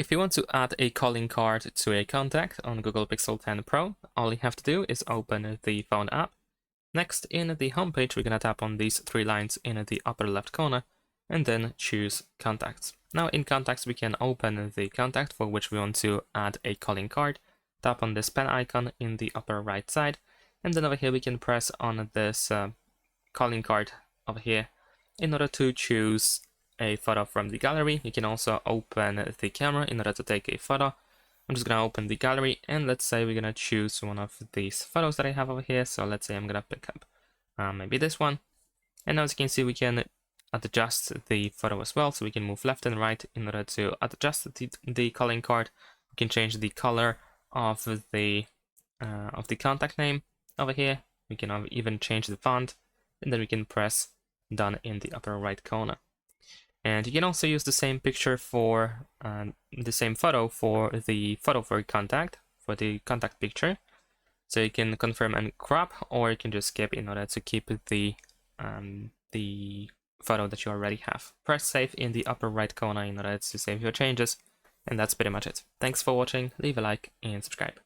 If you want to add a calling card to a contact on Google Pixel 10 Pro, all you have to do is open the phone app. Next, in the home page, we're going to tap on these three lines in the upper left corner and then choose Contacts. Now in Contacts, we can open the contact for which we want to add a calling card. Tap on this pen icon in the upper right side, and then over here we can press on this calling card over here in order to choose a photo from the gallery. You can also open the camera in order to take a photo. I'm just gonna open the gallery, and let's say we're gonna choose one of these photos that I have over here. So let's say I'm gonna pick up maybe this one. And now as you can see, we can adjust the photo as well. So we can move left and right in order to adjust the calling card. We can change the color of the contact name over here. We can even change the font, and then we can press done in the upper right corner. And you can also use the same picture for the same photo for the photo for contact, for the contact picture. So you can confirm and crop, or you can just skip in order to keep the photo that you already have. Press save in the upper right corner in order to save your changes, and that's pretty much it. Thanks for watching, leave a like and subscribe.